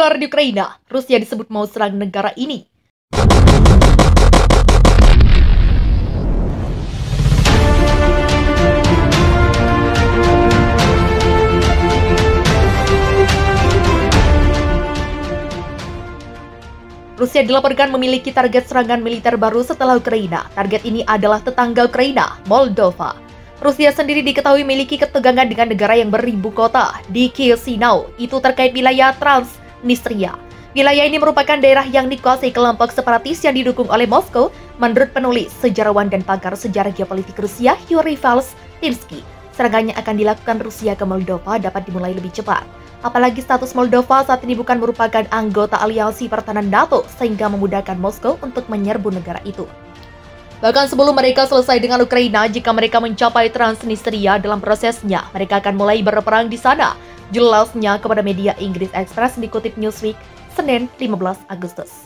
Teror di Ukraina, Rusia disebut mau serang negara ini. Rusia dilaporkan memiliki target serangan militer baru setelah Ukraina. Target ini adalah tetangga Ukraina, Moldova. Rusia sendiri diketahui memiliki ketegangan dengan negara yang beribu kota di Chisinau. Itu terkait wilayah Transnistria. Wilayah ini merupakan daerah yang dikuasai kelompok separatis yang didukung oleh Moskow, menurut penulis, sejarawan dan pakar sejarah geopolitik Rusia, Yuri Falstinsky. Serangannya akan dilakukan Rusia ke Moldova dapat dimulai lebih cepat. Apalagi status Moldova saat ini bukan merupakan anggota aliansi pertahanan NATO, sehingga memudahkan Moskow untuk menyerbu negara itu. Bahkan sebelum mereka selesai dengan Ukraina, jika mereka mencapai Transnistria dalam prosesnya, mereka akan mulai berperang di sana. Jelasnya kepada media Inggris Express dikutip Newsweek, Senin 15 Agustus.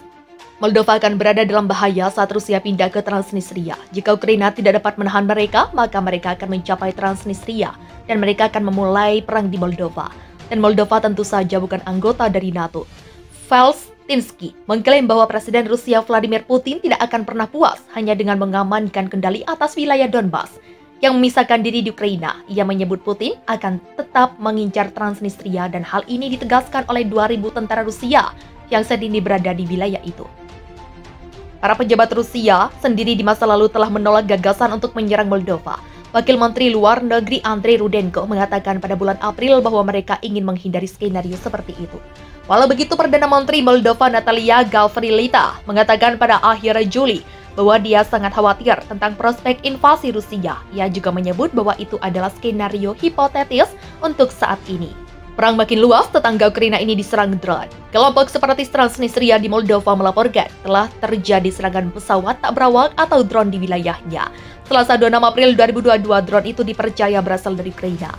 Moldova akan berada dalam bahaya saat Rusia pindah ke Transnistria. Jika Ukraina tidak dapat menahan mereka, maka mereka akan mencapai Transnistria dan mereka akan memulai perang di Moldova. Dan Moldova tentu saja bukan anggota dari NATO. Falstinsky mengklaim bahwa Presiden Rusia Vladimir Putin tidak akan pernah puas hanya dengan mengamankan kendali atas wilayah Donbas yang memisahkan diri di Ukraina. Ia menyebut Putin akan tetap mengincar Transnistria dan hal ini ditegaskan oleh 2.000 tentara Rusia yang saat ini berada di wilayah itu. Para pejabat Rusia sendiri di masa lalu telah menolak gagasan untuk menyerang Moldova. Wakil Menteri Luar Negeri Andrei Rudenko mengatakan pada bulan April bahwa mereka ingin menghindari skenario seperti itu. Walau begitu, Perdana Menteri Moldova Natalia Gavrilita mengatakan pada akhir Juli bahwa dia sangat khawatir tentang prospek invasi Rusia. Ia juga menyebut bahwa itu adalah skenario hipotetis untuk saat ini. Perang makin luas, tetangga Ukraina ini diserang drone. Kelompok separatis Transnistria di Moldova melaporkan telah terjadi serangan pesawat tak berawak atau drone di wilayahnya. Selasa 26 April 2022, drone itu dipercaya berasal dari Ukraina.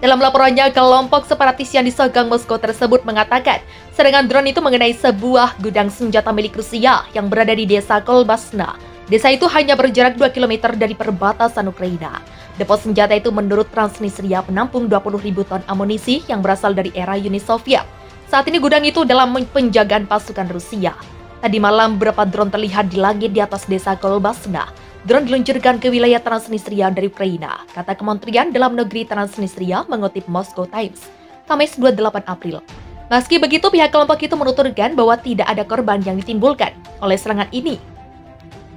Dalam laporannya, kelompok separatis yang disogong Moskow tersebut mengatakan serangan drone itu mengenai sebuah gudang senjata milik Rusia yang berada di desa Kolbasna. Desa itu hanya berjarak 2 km dari perbatasan Ukraina. Depo senjata itu menurut Transnistria menampung 20.000 ton amunisi yang berasal dari era Uni Soviet. Saat ini gudang itu dalam penjagaan pasukan Rusia. Tadi malam beberapa drone terlihat di langit di atas desa Kolbasna. Drone diluncurkan ke wilayah Transnistria dari Ukraina, kata Kementerian Dalam Negeri Transnistria mengutip Moscow Times, Kamis 28 April. Meski begitu, pihak kelompok itu menuturkan bahwa tidak ada korban yang ditimbulkan oleh serangan ini.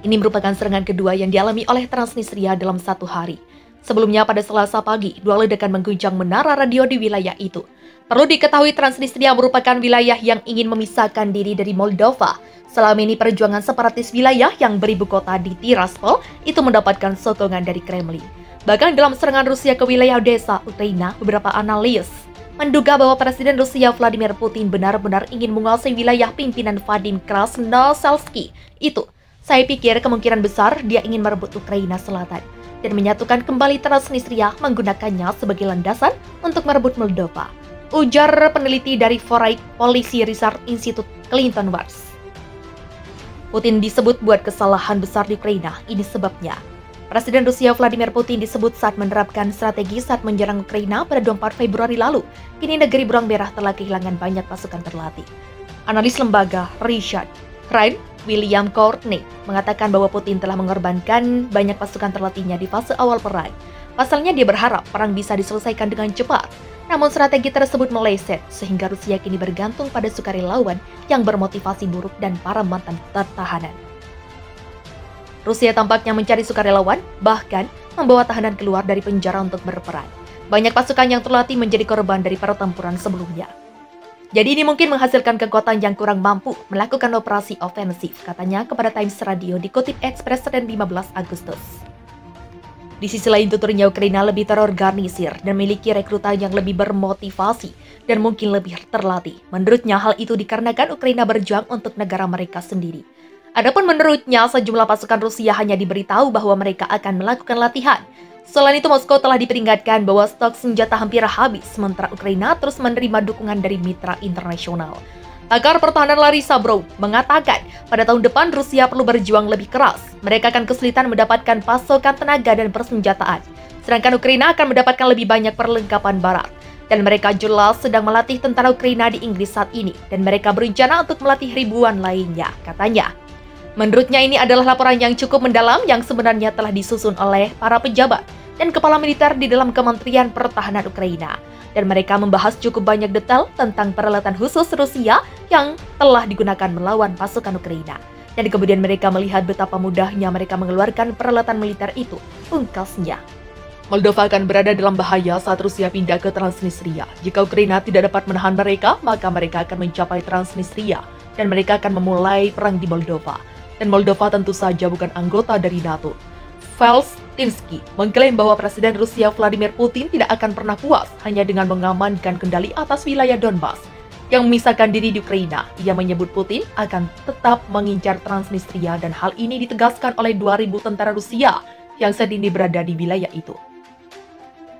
Ini merupakan serangan kedua yang dialami oleh Transnistria dalam satu hari. Sebelumnya pada Selasa pagi, 2 ledakan mengguncang menara radio di wilayah itu. Perlu diketahui Transnistria merupakan wilayah yang ingin memisahkan diri dari Moldova. Selama ini perjuangan separatis wilayah yang beribu kota di Tiraspol itu mendapatkan sokongan dari Kremlin. Bahkan dalam serangan Rusia ke wilayah Odessa, Ukraina, beberapa analis menduga bahwa Presiden Rusia Vladimir Putin benar-benar ingin menguasai wilayah pimpinan Vadim Krasnoselsky. Itu, saya pikir kemungkinan besar dia ingin merebut Ukraina Selatan dan menyatukan kembali Transnistria menggunakannya sebagai landasan untuk merebut Moldova. Ujar peneliti dari Foreign Policy Research Institute Clinton Watts. Putin disebut buat kesalahan besar di Ukraina, ini sebabnya. Presiden Rusia Vladimir Putin disebut saat menerapkan strategi saat menyerang Ukraina pada 24 Februari lalu. Kini negeri Berang Merah telah kehilangan banyak pasukan terlatih. Analis lembaga Richard Ryan William Courtney mengatakan bahwa Putin telah mengorbankan banyak pasukan terlatihnya di fase awal perang. Pasalnya dia berharap perang bisa diselesaikan dengan cepat. Namun strategi tersebut meleset sehingga Rusia kini bergantung pada sukarelawan yang bermotivasi buruk dan para mantan tahanan. Rusia tampaknya mencari sukarelawan, bahkan membawa tahanan keluar dari penjara untuk berperang. Banyak pasukan yang terlatih menjadi korban dari pertempuran sebelumnya. Jadi ini mungkin menghasilkan kekuatan yang kurang mampu melakukan operasi ofensif, katanya kepada Times Radio dikutip Express Senin 15 Agustus. Di sisi lain, tuturnya Ukraina lebih terorganisir dan memiliki rekrutan yang lebih bermotivasi dan mungkin lebih terlatih. Menurutnya, hal itu dikarenakan Ukraina berjuang untuk negara mereka sendiri. Adapun menurutnya, sejumlah pasukan Rusia hanya diberitahu bahwa mereka akan melakukan latihan. Selain itu, Moskow telah diperingatkan bahwa stok senjata hampir habis, sementara Ukraina terus menerima dukungan dari mitra internasional. Pakar pertahanan Larissa Brown mengatakan pada tahun depan Rusia perlu berjuang lebih keras. Mereka akan kesulitan mendapatkan pasokan tenaga dan persenjataan. Sedangkan Ukraina akan mendapatkan lebih banyak perlengkapan barat. Dan mereka jelas sedang melatih tentara Ukraina di Inggris saat ini, dan mereka berencana untuk melatih ribuan lainnya, katanya. Menurutnya ini adalah laporan yang cukup mendalam yang sebenarnya telah disusun oleh para pejabat dan kepala militer di dalam Kementerian Pertahanan Ukraina. Dan mereka membahas cukup banyak detail tentang peralatan khusus Rusia yang telah digunakan melawan pasukan Ukraina. Dan kemudian mereka melihat betapa mudahnya mereka mengeluarkan peralatan militer itu, pungkasnya. Moldova akan berada dalam bahaya saat Rusia pindah ke Transnistria. Jika Ukraina tidak dapat menahan mereka, maka mereka akan mencapai Transnistria dan mereka akan memulai perang di Moldova. Dan Moldova tentu saja bukan anggota dari NATO. Felstinsky mengklaim bahwa Presiden Rusia Vladimir Putin tidak akan pernah puas hanya dengan mengamankan kendali atas wilayah Donbas yang memisahkan diri di Ukraina. Ia menyebut Putin akan tetap mengincar Transnistria dan hal ini ditegaskan oleh 2.000 tentara Rusia yang saat ini berada di wilayah itu.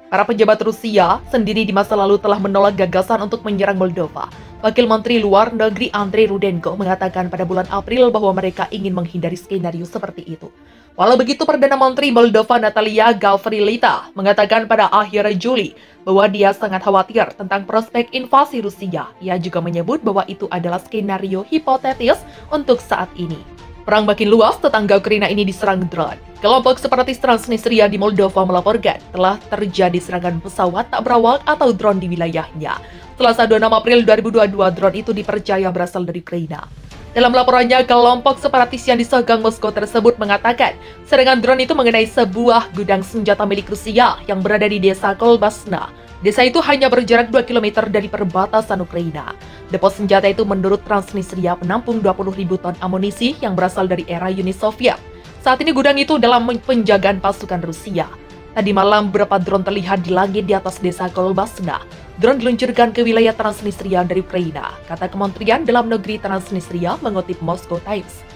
Para pejabat Rusia sendiri di masa lalu telah menolak gagasan untuk menyerang Moldova. Wakil Menteri Luar Negeri Andrei Rudenko mengatakan pada bulan April bahwa mereka ingin menghindari skenario seperti itu. Walau begitu, Perdana Menteri Moldova Natalia Gavrilita mengatakan pada akhir Juli bahwa dia sangat khawatir tentang prospek invasi Rusia. Ia juga menyebut bahwa itu adalah skenario hipotetis untuk saat ini. Perang makin luas, tetangga Ukraina ini diserang drone. Kelompok separatis Transnistria di Moldova melaporkan telah terjadi serangan pesawat tak berawak atau drone di wilayahnya. Selasa 26 April 2022, drone itu dipercaya berasal dari Ukraina. Dalam laporannya, kelompok separatis yang disogong Moskow tersebut mengatakan serangan drone itu mengenai sebuah gudang senjata milik Rusia yang berada di desa Kolbasna. Desa itu hanya berjarak 2 km dari perbatasan Ukraina. Depo senjata itu menurut Transnistria menampung 20.000 ton amunisi yang berasal dari era Uni Soviet. Saat ini gudang itu dalam penjagaan pasukan Rusia. Tadi malam beberapa drone terlihat di langit di atas desa Kolbasna. Drone diluncurkan ke wilayah Transnistria dari Ukraina, kata Kementerian Dalam Negeri Transnistria mengutip Moscow Times.